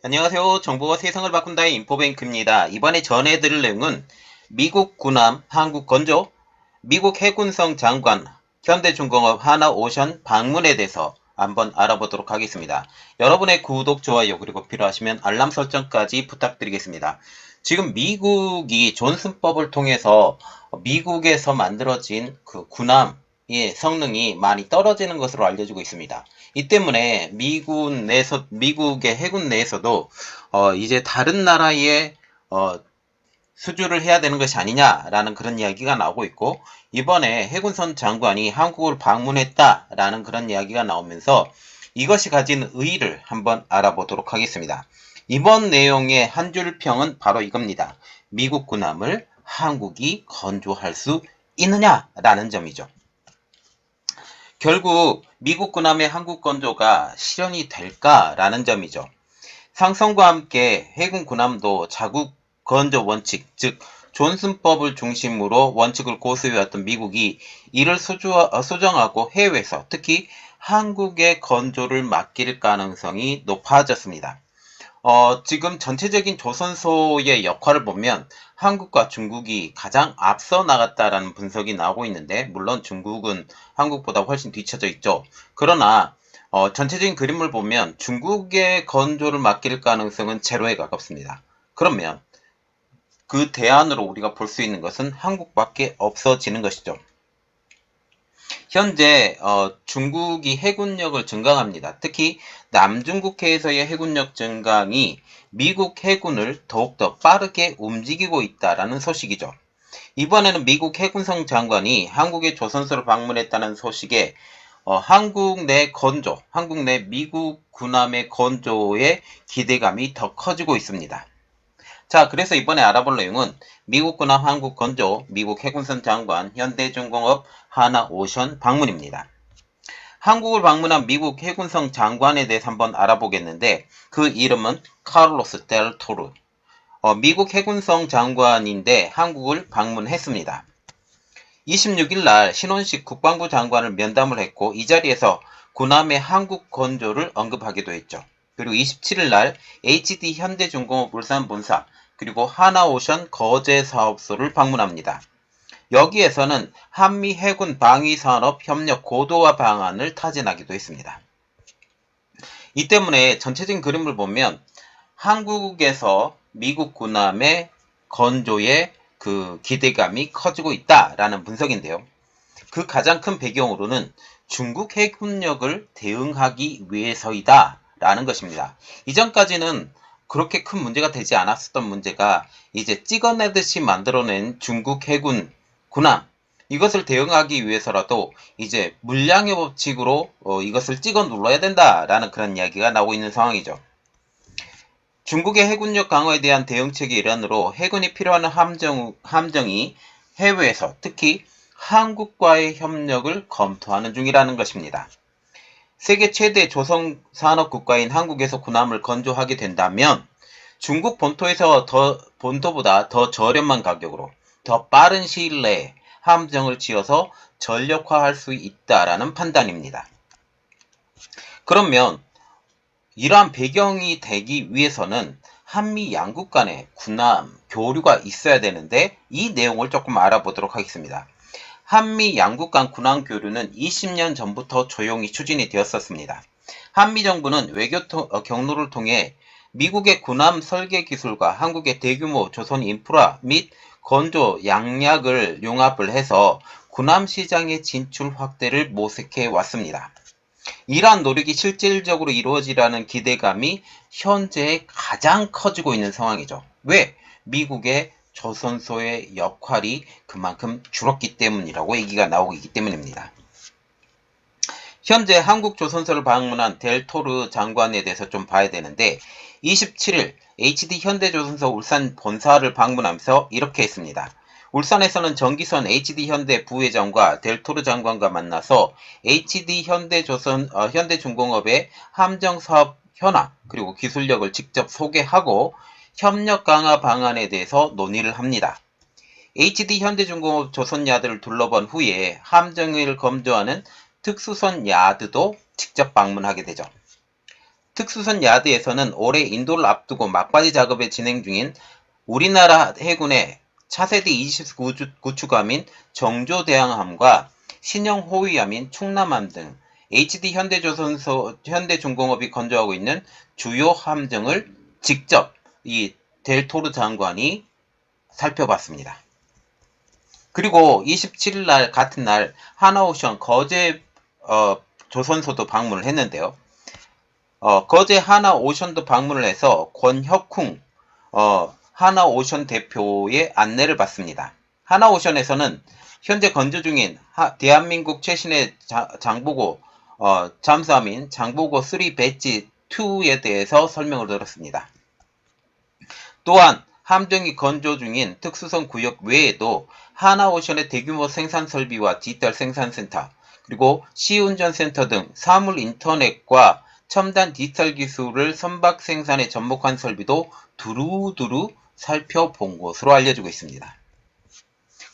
안녕하세요. 정보가 세상을 바꾼다의 인포뱅크입니다. 이번에 전해드릴 내용은 미국 군함 한국 건조, 미국 해군성 장관, 현대중공업 하나오션 방문에 대해서 한번 알아보도록 하겠습니다. 여러분의 구독, 좋아요, 그리고 필요하시면 알람 설정까지 부탁드리겠습니다. 지금 미국이 존슨법을 통해서 미국에서 만들어진 그 군함의 성능이 많이 떨어지는 것으로 알려지고 있습니다. 이 때문에 미국의 해군 내에서도 이제 다른 나라의 수주를 해야 되는 것이 아니냐라는 그런 이야기가 나오고 있고, 이번에 해군선 장관이 한국을 방문했다라는 그런 이야기가 나오면서 이것이 가진 의의를 한번 알아보도록 하겠습니다. 이번 내용의 한 줄 평은 바로 이겁니다. 미국 군함을 한국이 건조할 수 있느냐라는 점이죠. 결국 미국 군함의 한국 건조가 실현이 될까라는 점이죠. 상승과 함께 해군 군함도 자국 건조 원칙, 즉 존슨법을 중심으로 원칙을 고수해왔던 미국이 이를 수정하고 해외에서 특히 한국의 건조를 맡길 가능성이 높아졌습니다. 지금 전체적인 조선소의 역할을 보면 한국과 중국이 가장 앞서 나갔다라는 분석이 나오고 있는데, 물론 중국은 한국보다 훨씬 뒤쳐져 있죠. 그러나 전체적인 그림을 보면 중국의 건조를 맡길 가능성은 제로에 가깝습니다. 그러면 그 대안으로 우리가 볼 수 있는 것은 한국밖에 없어지는 것이죠. 현재 중국이 해군력을 증강합니다. 특히 남중국해에서의 해군력 증강이 미국 해군을 더욱더 빠르게 움직이고 있다라는 소식이죠. 이번에는 미국 해군성 장관이 한국의 조선소를 방문했다는 소식에 한국 내 미국 군함의 건조에 기대감이 더 커지고 있습니다. 자, 그래서 이번에 알아볼 내용은 미국 군함 한국 건조, 미국 해군선 장관, 현대중공업 하나오션 방문입니다. 한국을 방문한 미국 해군성 장관에 대해서 한번 알아보겠는데, 그 이름은 카를로스 델 토르. 미국 해군성 장관인데 한국을 방문했습니다. 26일 날 신원식 국방부 장관을 면담을 했고, 이 자리에서 군함의 한국 건조를 언급하기도 했죠. 그리고 27일 날 HD 현대중공업 울산 본사, 그리고 하나오션 거제 사업소를 방문합니다. 여기에서는 한미 해군 방위산업 협력 고도화 방안을 타진하기도 했습니다. 이 때문에 전체적인 그림을 보면 한국에서 미국 군함의 건조에 그 기대감이 커지고 있다라는 분석인데요. 그 가장 큰 배경으로는 중국 해군력을 대응하기 위해서이다 라는 것입니다. 이전까지는 그렇게 큰 문제가 되지 않았었던 문제가 이제 찍어내듯이 만들어낸 중국 해군 군함, 이것을 대응하기 위해서라도 이제 물량의 법칙으로 이것을 찍어 눌러야 된다라는 그런 이야기가 나오고 있는 상황이죠. 중국의 해군력 강화에 대한 대응책의 일환으로 해군이 필요한 함정이 해외에서 특히 한국과의 협력을 검토하는 중이라는 것입니다. 세계 최대 조선 산업 국가인 한국에서 군함을 건조하게 된다면 중국 본토보다 더 저렴한 가격으로 더 빠른 시일 내에 함정을 지어서 전력화할 수 있다라는 판단입니다. 그러면 이러한 배경이 되기 위해서는 한미 양국 간의 군함 교류가 있어야 되는데, 이 내용을 조금 알아보도록 하겠습니다. 한미 양국 간 군함 교류는 20년 전부터 조용히 추진이 되었었습니다. 한미 정부는 경로를 통해 미국의 군함 설계 기술과 한국의 대규모 조선 인프라 및 건조 양약을 융합을 해서 군함 시장의 진출 확대를 모색해 왔습니다. 이러한 노력이 실질적으로 이루어지라는 기대감이 현재 가장 커지고 있는 상황이죠. 왜? 미국의 조선소의 역할이 그만큼 줄었기 때문이라고 얘기가 나오고 있기 때문입니다. 현재 한국 조선소를 방문한 델토르 장관에 대해서 좀 봐야 되는데, 27일 HD 현대조선소 울산 본사를 방문하면서 이렇게 했습니다. 울산에서는 정기선 HD 현대 부회장과 델토르 장관과 만나서 HD 현대중공업의 함정사업 현황 그리고 기술력을 직접 소개하고 협력 강화 방안에 대해서 논의를 합니다. HD 현대중공업 조선야드를 둘러본 후에 함정을 검조하는 특수선 야드도 직접 방문하게 되죠. 특수선 야드에서는 올해 인도를 앞두고 막바지 작업에 진행 중인 우리나라 해군의 차세대 이지스 구축함인 정조대왕함과 신형 호위함인 충남함 등 HD 현대중공업이 건조하고 있는 주요 함정을 직접 이 델토르 장관이 살펴봤습니다. 그리고 27일 날 같은 날 하나오션 거제 조선소도 방문을 했는데요. 거제 하나오션도 방문을 해서 권혁쿵 하나오션 대표의 안내를 받습니다. 하나오션에서는 현재 건조 중인 대한민국 최신의 장보고 잠수함인 장보고 3 배지 2에 대해서 설명을 들었습니다. 또한 함정이 건조 중인 특수선 구역 외에도 하나오션의 대규모 생산 설비와 디지털 생산센터, 그리고 시운전센터 등 사물 인터넷과 첨단 디지털 기술을 선박 생산에 접목한 설비도 두루두루 살펴본 것으로 알려지고 있습니다.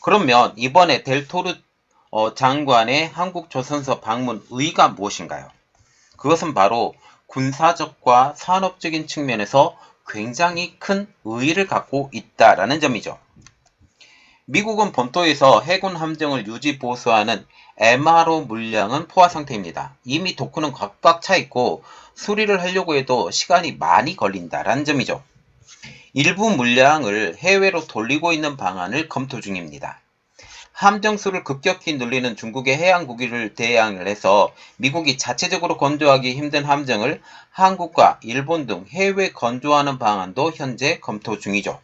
그러면 이번에 델토르 장관의 한국조선소 방문 의의가 무엇인가요? 그것은 바로 군사적과 산업적인 측면에서 굉장히 큰 의의를 갖고 있다라는 점이죠. 미국은 본토에서 해군 함정을 유지 보수하는 MRO 물량은 포화 상태입니다. 이미 도크는 꽉꽉 차 있고 수리를 하려고 해도 시간이 많이 걸린다라는 점이죠. 일부 물량을 해외로 돌리고 있는 방안을 검토 중입니다. 함정 수를 급격히 늘리는 중국의 해양 무기를 대항을 해서 미국이 자체적으로 건조하기 힘든 함정을 한국과 일본 등 해외 건조하는 방안도 현재 검토 중이죠.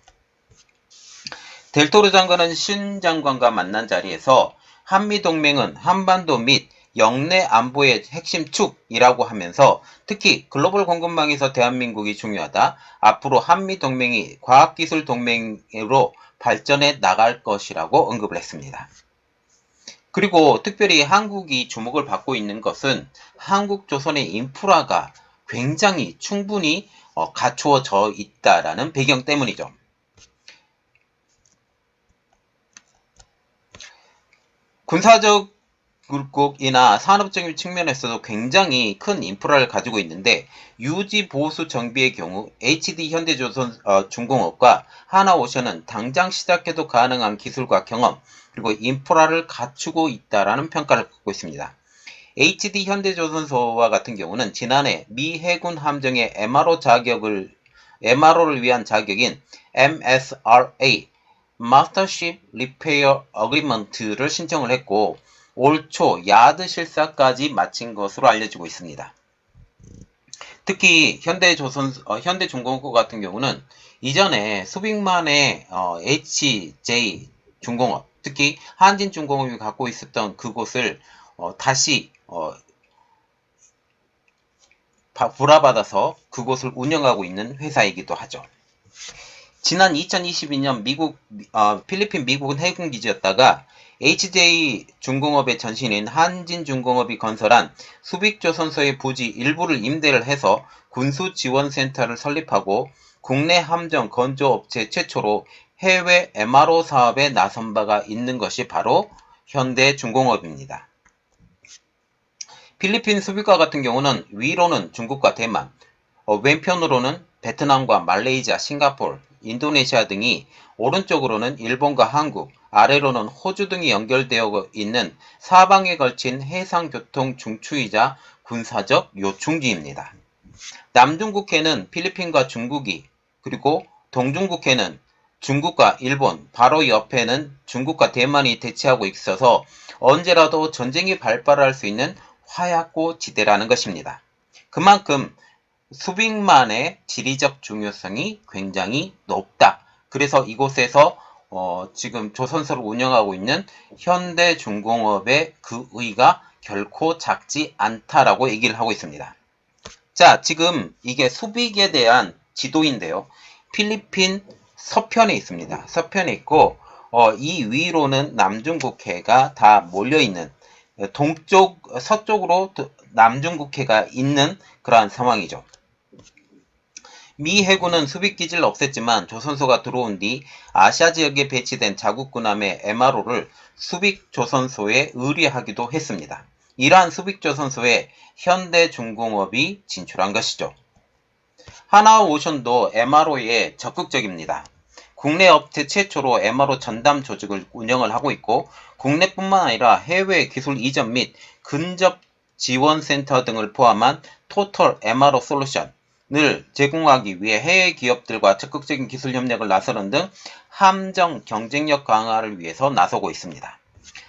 델토르 장관은 신 장관과 만난 자리에서 한미동맹은 한반도 및 영내 안보의 핵심 축이라고 하면서 특히 글로벌 공급망에서 대한민국이 중요하다. 앞으로 한미동맹이 과학기술 동맹으로 발전해 나갈 것이라고 언급을 했습니다. 그리고 특별히 한국이 주목을 받고 있는 것은 한국조선의 인프라가 굉장히 충분히 갖추어져 있다라는 배경 때문이죠. 군사적이나 산업적인 측면에서도 굉장히 큰 인프라를 가지고 있는데 유지 보수 정비의 경우 HD 현대조선중공업과 하나오션은 당장 시작해도 가능한 기술과 경험 그리고 인프라를 갖추고 있다라는 평가를 받고 있습니다. HD 현대조선소와 같은 경우는 지난해 미 해군 함정의 MRO를 위한 자격인 MSRA 마스터십 리페어 어그리먼트를 신청을 했고 올 초 야드 실사까지 마친 것으로 알려지고 있습니다. 특히 현대중공업 같은 경우는 이전에 수백만의 HJ 중공업, 특히 한진중공업이 갖고 있었던 그곳을 다시 불화받아서 그곳을 운영하고 있는 회사이기도 하죠. 지난 2022년 필리핀 미국은 해군 기지였다가 HJ 중공업의 전신인 한진중공업이 건설한 수빅조선소의 부지 일부를 임대를 해서 군수지원센터를 설립하고 국내 함정 건조업체 최초로 해외 MRO 사업에 나선 바가 있는 것이 바로 현대중공업입니다. 필리핀 수빅과 같은 경우는 위로는 중국과 대만, 왼편으로는 베트남과 말레이시아, 싱가포르, 인도네시아 등이 오른쪽으로는 일본과 한국, 아래로는 호주 등이 연결되어 있는 사방에 걸친 해상교통 중추이자 군사적 요충지입니다. 남중국해는 필리핀과 중국이, 그리고 동중국해는 중국과 일본, 바로 옆에는 중국과 대만이 대치하고 있어서 언제라도 전쟁이 발발할 수 있는 화약고 지대라는 것입니다. 그만큼 수빅만의 지리적 중요성이 굉장히 높다. 그래서 이곳에서 지금 조선소를 운영하고 있는 현대중공업의 그 의의가 결코 작지 않다라고 얘기를 하고 있습니다. 자, 지금 이게 수빅에 대한 지도인데요. 필리핀 서편에 있습니다. 서편에 있고 이 위로는 남중국해가 다 몰려있는 서쪽으로 남중국해가 있는 그러한 상황이죠. 미 해군은 수빅기지를 없앴지만 조선소가 들어온 뒤 아시아 지역에 배치된 자국군함의 MRO를 수빅조선소에 의뢰하기도 했습니다. 이러한 수빅조선소에 현대중공업이 진출한 것이죠. 하나오션도 MRO에 적극적입니다. 국내 업체 최초로 MRO 전담 조직을 운영을 하고 있고 국내뿐만 아니라 해외 기술 이전 및 근접 지원센터 등을 포함한 토털 MRO 솔루션을 제공하기 위해 해외 기업들과 적극적인 기술 협력을 나서는 등 함정 경쟁력 강화를 위해서 나서고 있습니다.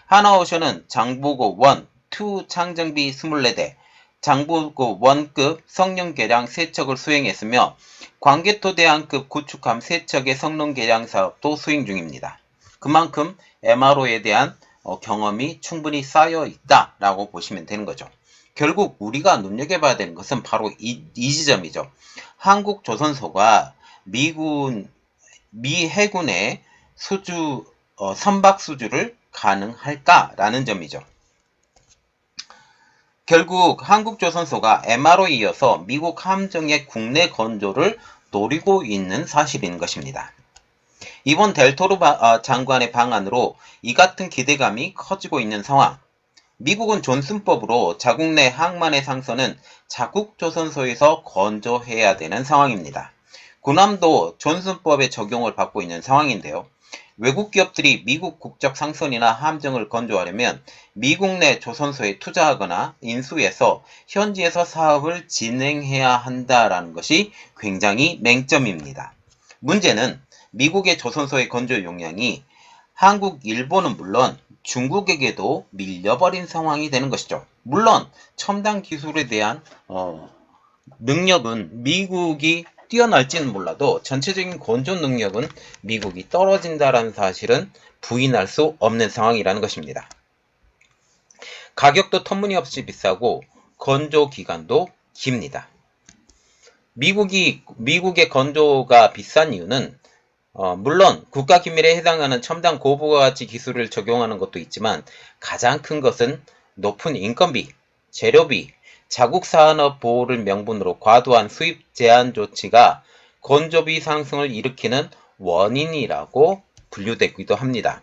하나오션은 장보고 1, 2 창정비 24대, 장보고 1급 성능 개량 3척을 수행했으며 광개토 대항급 구축함 3척의 성능 개량 사업도 수행 중입니다. 그만큼 MRO에 대한 경험이 충분히 쌓여 있다라고 보시면 되는 거죠. 결국 우리가 눈여겨봐야 되는 것은 바로 이 지점이죠. 한국 조선소가 미 해군의 선박 수주를 가능할까라는 점이죠. 결국 한국조선소가 MRO에 이어서 미국 함정의 국내 건조를 노리고 있는 사실인 것입니다. 이번 델토로 장관의 방안으로 이 같은 기대감이 커지고 있는 상황. 미국은 존슨법으로 자국 내 항만의 상선은 자국 조선소에서 건조해야 되는 상황입니다. 군함도 존슨법의 적용을 받고 있는 상황인데요. 외국 기업들이 미국 국적 상선이나 함정을 건조하려면 미국 내 조선소에 투자하거나 인수해서 현지에서 사업을 진행해야 한다라는 것이 굉장히 맹점입니다. 문제는 미국의 조선소의 건조 용량이 한국, 일본은 물론 중국에게도 밀려버린 상황이 되는 것이죠. 물론 첨단 기술에 대한 능력은 미국이 뛰어날지는 몰라도 전체적인 건조 능력은 미국이 떨어진다는 사실은 부인할 수 없는 상황이라는 것입니다. 가격도 터무니없이 비싸고 건조 기간도 깁니다. 미국의 건조가 비싼 이유는 물론 국가기밀에 해당하는 첨단 고부가가치 기술을 적용하는 것도 있지만 가장 큰 것은 높은 인건비, 재료비, 자국 산업 보호를 명분으로 과도한 수입 제한 조치가 건조비 상승을 일으키는 원인이라고 분류되기도 합니다.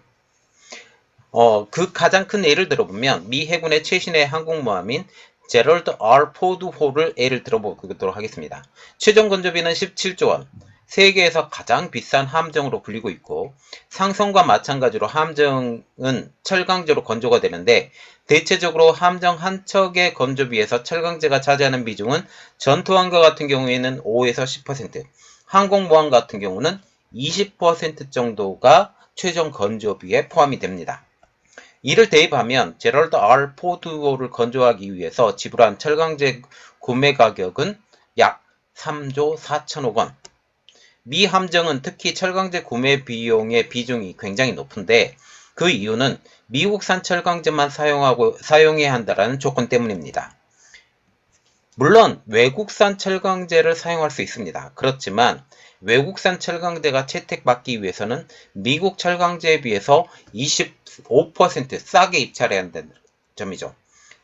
그 가장 큰 예를 들어보면 미 해군의 최신의 항공모함인 제럴드 R 포드호를 예를 들어보도록 하겠습니다. 최종 건조비는 17조 원, 세계에서 가장 비싼 함정으로 불리고 있고 상선과 마찬가지로 함정은 철강제로 건조가 되는데 대체적으로 함정 한 척의 건조비에서 철강제가 차지하는 비중은 전투함과 같은 경우에는 5에서 10%, 항공모함 같은 경우는 20% 정도가 최종 건조비에 포함이 됩니다. 이를 대입하면 제럴드 R 포드호를 건조하기 위해서 지불한 철강제 구매 가격은 약 3조 4천억 원. 미 함정은 특히 철강제 구매 비용의 비중이 굉장히 높은데 그 이유는 미국산 철강제만 사용해야 한다는 조건 때문입니다. 물론 외국산 철강제를 사용할 수 있습니다. 그렇지만 외국산 철강제가 채택받기 위해서는 미국 철강제에 비해서 25% 싸게 입찰해야 한다는 점이죠.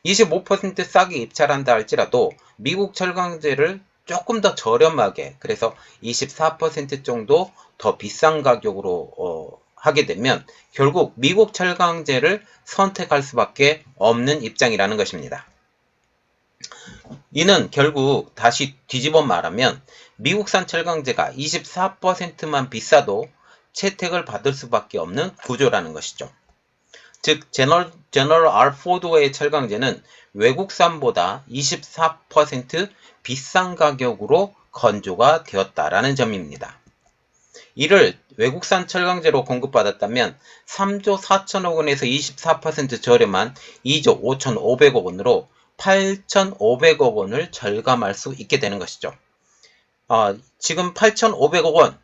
25% 싸게 입찰한다 할지라도 미국 철강제를 조금 더 저렴하게, 그래서 24% 정도 더 비싼 가격으로 하게 되면 결국 미국 철강제를 선택할 수밖에 없는 입장이라는 것입니다. 이는 결국 다시 뒤집어 말하면 미국산 철강제가 24%만 비싸도 채택을 받을 수밖에 없는 구조라는 것이죠. 즉 제너럴 R 포드호의 철강제는 외국산보다 24% 비싼 가격으로 건조가 되었다라는 점입니다. 이를 외국산 철강제로 공급받았다면 3조 4천억 원에서 24% 저렴한 2조 5,500억 원으로 8,500억 원을 절감할 수 있게 되는 것이죠. 지금 8,500억 원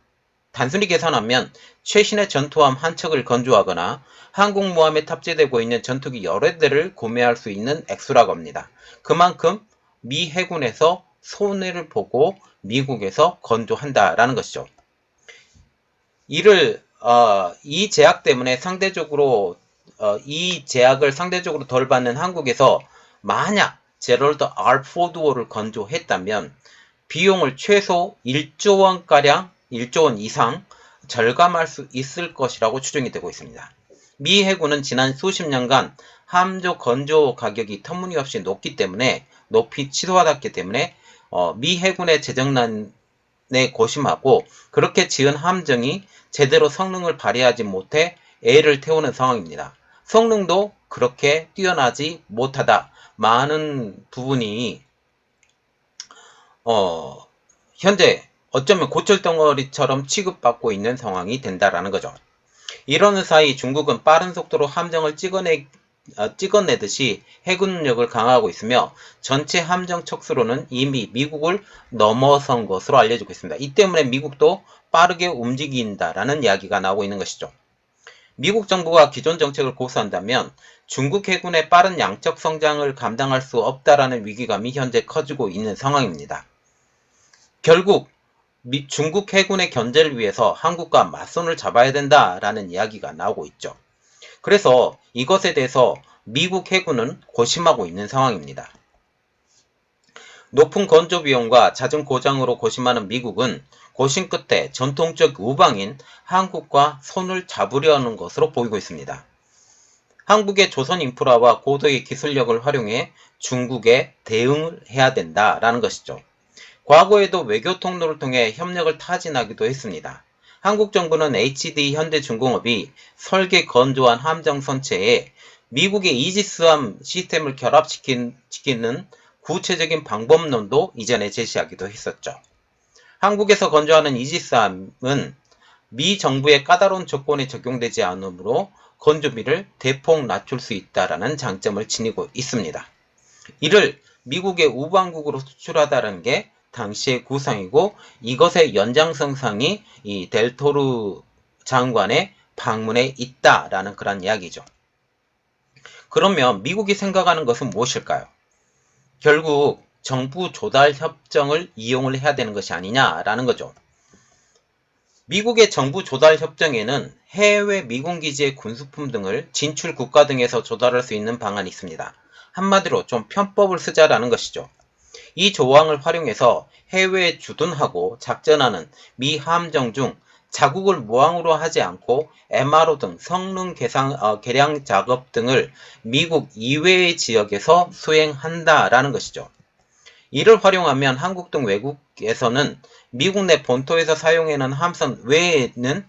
단순히 계산하면 최신의 전투함 한 척을 건조하거나 항공모함에 탑재되고 있는 전투기 여러 대를 구매할 수 있는 액수라고 합니다. 그만큼 미 해군에서 손해를 보고 미국에서 건조한다라는 것이죠. 이 제약 때문에 이 제약을 상대적으로 덜 받는 한국에서 만약 제럴드 R 포드호를 건조했다면 비용을 최소 1조 원가량, 1조 원 이상 절감할 수 있을 것이라고 추정이 되고 있습니다. 미 해군은 지난 수십 년간 함정 건조 가격이 터무니없이 높이 치솟았기 때문에 미 해군의 재정난이 고심하고 그렇게 지은 함정이 제대로 성능을 발휘하지 못해 애를 태우는 상황입니다. 성능도 그렇게 뛰어나지 못하다. 많은 부분이 현재 어쩌면 고철덩어리처럼 취급받고 있는 상황이 된다라는 거죠. 이러는 사이 중국은 빠른 속도로 함정을 찍어내듯이 해군력을 강화하고 있으며 전체 함정 척수로는 이미 미국을 넘어선 것으로 알려지고 있습니다. 이 때문에 미국도 빠르게 움직인다라는 이야기가 나오고 있는 것이죠. 미국 정부가 기존 정책을 고수한다면 중국 해군의 빠른 양적 성장을 감당할 수 없다라는 위기감이 현재 커지고 있는 상황입니다. 결국 중국 해군의 견제를 위해서 한국과 맞선을 잡아야 된다라는 이야기가 나오고 있죠. 그래서 이것에 대해서 미국 해군은 고심하고 있는 상황입니다. 높은 건조 비용과 잦은 고장으로 고심하는 미국은 고심 끝에 전통적 우방인 한국과 손을 잡으려는 것으로 보이고 있습니다. 한국의 조선 인프라와 고도의 기술력을 활용해 중국에 대응을 해야 된다라는 것이죠. 과거에도 외교 통로를 통해 협력을 타진하기도 했습니다. 한국 정부는 HD 현대중공업이 설계 건조한 함정 선체에 미국의 이지스함 시스템을 결합시키는 구체적인 방법론도 이전에 제시하기도 했었죠. 한국에서 건조하는 이지스함은 미 정부의 까다로운 조건이 적용되지 않으므로 건조비를 대폭 낮출 수 있다는 장점을 지니고 있습니다. 이를 미국의 우방국으로 수출하다는 게 당시의 구상이고 이것의 연장선상이 이 델토르 장관의 방문에 있다라는 그런 이야기죠. 그러면 미국이 생각하는 것은 무엇일까요? 결국 정부 조달 협정을 이용을 해야 되는 것이 아니냐라는 거죠. 미국의 정부 조달 협정에는 해외 미군 기지의 군수품 등을 진출 국가 등에서 조달할 수 있는 방안이 있습니다. 한마디로 좀 편법을 쓰자라는 것이죠. 이 조항을 활용해서 해외에 주둔하고 작전하는 미 함정 중 자국을 모항으로 하지 않고 MRO 등 성능 개량 작업 등을 미국 이외의 지역에서 수행한다라는 것이죠. 이를 활용하면 한국 등 외국에서는 미국 내 본토에서 사용하는 함선 외에는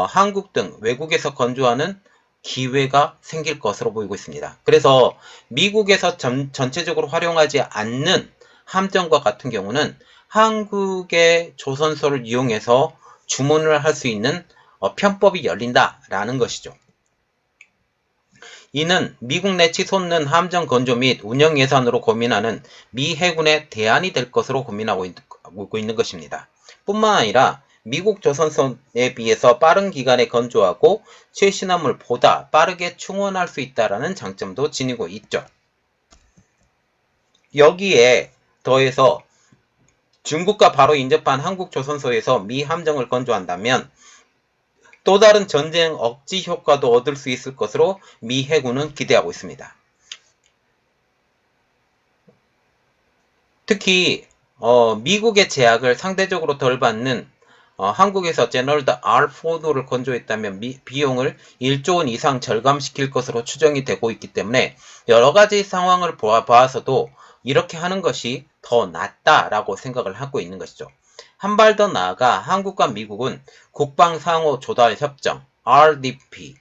한국 등 외국에서 건조하는 기회가 생길 것으로 보이고 있습니다. 그래서 미국에서 전체적으로 활용하지 않는 함정과 같은 경우는 한국의 조선소를 이용해서 주문을 할 수 있는 편법이 열린다라는 것이죠. 이는 미국 내 치솟는 함정 건조 및 운영 예산으로 고민하는 미 해군의 대안이 될 것으로 고민하고 있는 것입니다. 뿐만 아니라 미국 조선선에 비해서 빠른 기간에 건조하고 최신함을 보다 빠르게 충원할 수 있다는 장점도 지니고 있죠. 여기에 더해서 중국과 바로 인접한 한국 조선소에서 미 함정을 건조한다면 또 다른 전쟁 억지 효과도 얻을 수 있을 것으로 미 해군은 기대하고 있습니다. 특히 미국의 제약을 상대적으로 덜 받는 한국에서 제너럴 R4를 건조했다면 비용을 1조 원 이상 절감시킬 것으로 추정이 되고 있기 때문에 여러가지 상황을 봐서도 이렇게 하는 것이 더 낫다라고 생각을 하고 있는 것이죠. 한 발 더 나아가 한국과 미국은 국방상호 조달 협정 RDP,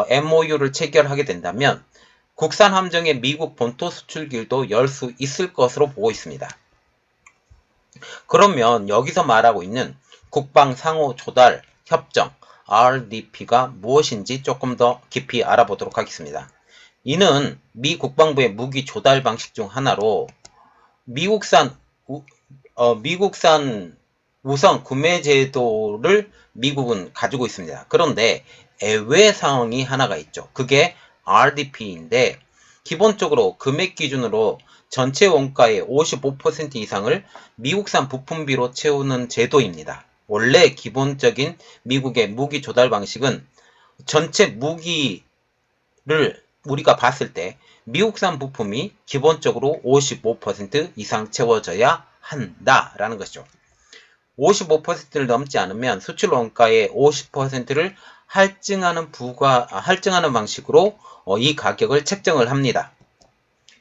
MOU를 체결하게 된다면 국산 함정의 미국 본토 수출길도 열 수 있을 것으로 보고 있습니다. 그러면 여기서 말하고 있는 국방상호 조달 협정 RDP가 무엇인지 조금 더 깊이 알아보도록 하겠습니다. 이는 미 국방부의 무기 조달 방식 중 하나로 미국산 우선 구매 제도를 미국은 가지고 있습니다. 그런데 예외 상황이 하나가 있죠. 그게 RDP인데 기본적으로 금액 기준으로 전체 원가의 55% 이상을 미국산 부품비로 채우는 제도입니다. 원래 기본적인 미국의 무기 조달 방식은 전체 무기를 우리가 봤을 때 미국산 부품이 기본적으로 55% 이상 채워져야 한다라는 것이죠. 55%를 넘지 않으면 수출 원가의 50%를 할증하는 방식으로 이 가격을 책정을 합니다.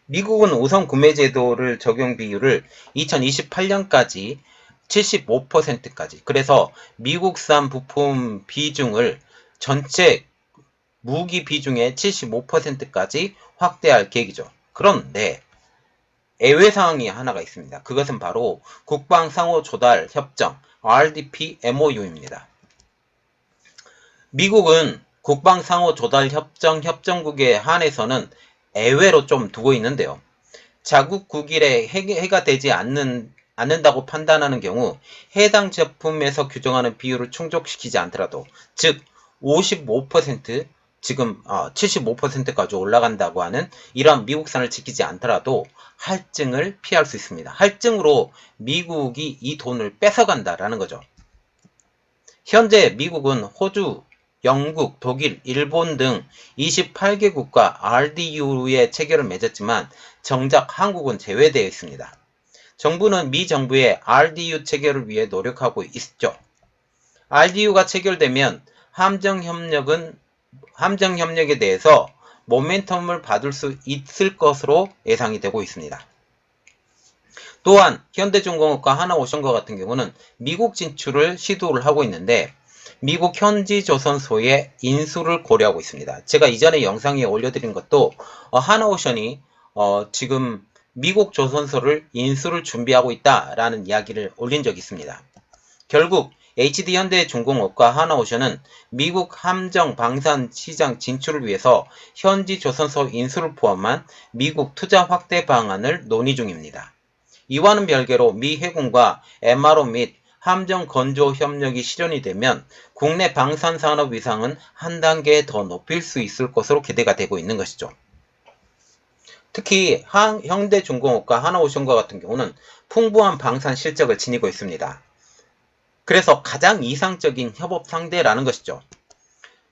미국은 우선 구매 제도를 적용 비율을 2028년까지 75%까지. 그래서 미국산 부품 비중을 전체 무기 비중의 75%까지 확대할 계획이죠. 그런데 예외사항이 하나가 있습니다. 그것은 바로 국방상호조달협정 RDP MOU입니다. 미국은 국방상호조달협정 협정국에 한해서는 예외로 좀 두고 있는데요. 자국 국일에 해가 되지 않는다고 판단하는 경우 해당 제품에서 규정하는 비율을 충족시키지 않더라도, 즉 55%, 지금 75%까지 올라간다고 하는 이러한 미국산을 지키지 않더라도 할증을 피할 수 있습니다. 할증으로 미국이 이 돈을 뺏어간다라는 거죠. 현재 미국은 호주, 영국, 독일, 일본 등 28개국과 RDU의 체결을 맺었지만 정작 한국은 제외되어 있습니다. 정부는 미 정부의 RDU 체결을 위해 노력하고 있죠. RDU가 체결되면 함정협력에 대해서 모멘텀을 받을 수 있을 것으로 예상이 되고 있습니다. 또한 현대중공업과 하나오션과 같은 경우는 미국 진출을 시도를 하고 있는데 미국 현지조선소의 인수를 고려하고 있습니다. 제가 이전에 영상에 올려드린 것도 하나오션이 지금 미국 조선소를 인수를 준비하고 있다라는 이야기를 올린 적이 있습니다. 결국 HD현대중공업과 하나오션은 미국 함정 방산 시장 진출을 위해서 현지 조선소 인수를 포함한 미국 투자 확대 방안을 논의 중입니다. 이와는 별개로 미 해군과 MRO 및 함정 건조 협력이 실현이 되면 국내 방산산업 위상은 한 단계 더 높일 수 있을 것으로 기대가 되고 있는 것이죠. 특히 현대중공업과 하나오션과 같은 경우는 풍부한 방산 실적을 지니고 있습니다. 그래서 가장 이상적인 협업 상대라는 것이죠.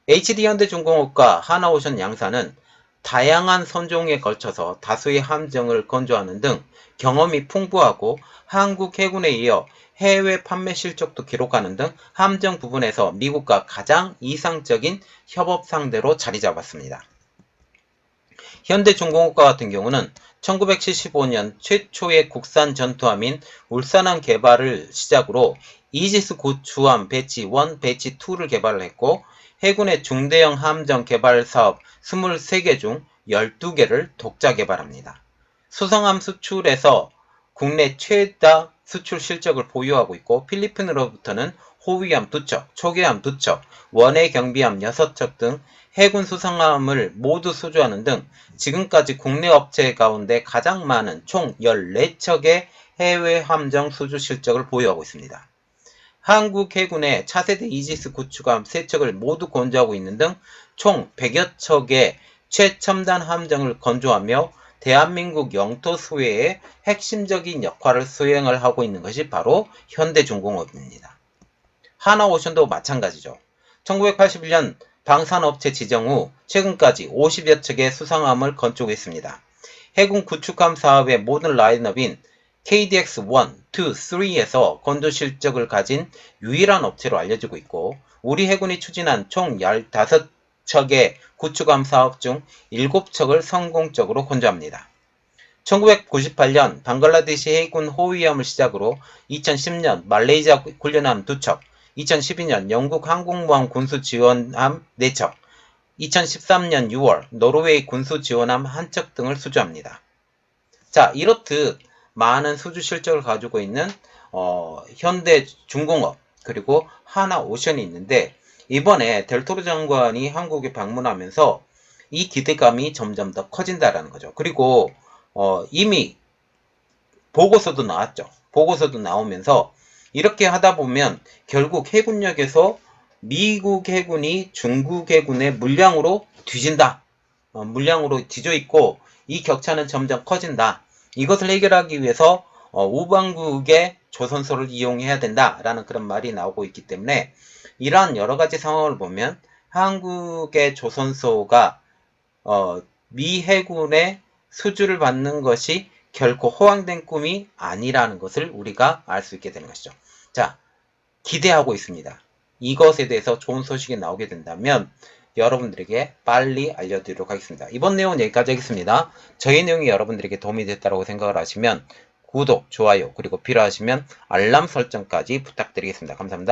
HD현대중공업과 하나오션 양사는 다양한 선종에 걸쳐서 다수의 함정을 건조하는 등 경험이 풍부하고 한국 해군에 이어 해외 판매 실적도 기록하는 등 함정 부분에서 미국과 가장 이상적인 협업 상대로 자리 잡았습니다. 현대중공업과 같은 경우는 1975년 최초의 국산 전투함인 울산함 개발을 시작으로 이지스 구추함 배치 1, 배치 2를 개발을 했고 해군의 중대형 함정 개발 사업 23개 중 12개를 독자 개발합니다. 수성함 수출에서 국내 최다 수출 실적을 보유하고 있고 필리핀으로부터는 호위함 2척, 초계함 2척, 원해 경비함 6척 등 해군 수성함을 모두 수주하는 등 지금까지 국내 업체 가운데 가장 많은 총 14척의 해외 함정 수주 실적을 보유하고 있습니다. 한국 해군의 차세대 이지스 구축함 3척을 모두 건조하고 있는 등 총 100여 척의 최첨단 함정을 건조하며 대한민국 영토 수혜에 핵심적인 역할을 수행을 하고 있는 것이 바로 현대중공업입니다. 하나오션도 마찬가지죠. 1981년 방산업체 지정 후 최근까지 50여 척의 수상함을 건조했습니다. 해군 구축함 사업의 모든 라인업인 KDX 1, 2, 3에서 건조 실적을 가진 유일한 업체로 알려지고 있고 우리 해군이 추진한 총 15척의 구축함 사업 중 7척을 성공적으로 건조합니다. 1998년 방글라데시 해군 호위함을 시작으로 2010년 말레이시아 훈련함 2척, 2012년 영국 항공모함 군수지원함 4척, 2013년 6월 노르웨이 군수지원함 1척 등을 수주합니다. 자, 이렇듯 많은 수주 실적을 가지고 있는 현대중공업 그리고 하나오션이 있는데 이번에 델토르 장관이 한국에 방문하면서 이 기대감이 점점 더 커진다라는 거죠. 그리고 이미 보고서도 나왔죠. 보고서도 나오면서 이렇게 하다 보면 결국 해군력에서 미국 해군이 중국 해군의 물량으로 뒤진다. 물량으로 뒤져 있고 이 격차는 점점 커진다. 이것을 해결하기 위해서 우방국의 조선소를 이용해야 된다라는 그런 말이 나오고 있기 때문에 이러한 여러 가지 상황을 보면 한국의 조선소가 미 해군의 수주를 받는 것이 결코 허황된 꿈이 아니라는 것을 우리가 알 수 있게 되는 것이죠. 자, 기대하고 있습니다. 이것에 대해서 좋은 소식이 나오게 된다면 여러분들에게 빨리 알려드리도록 하겠습니다. 이번 내용은 여기까지 하겠습니다. 저희 내용이 여러분들에게 도움이 됐다고 생각을 하시면 구독, 좋아요, 그리고 필요하시면 알람 설정까지 부탁드리겠습니다. 감사합니다.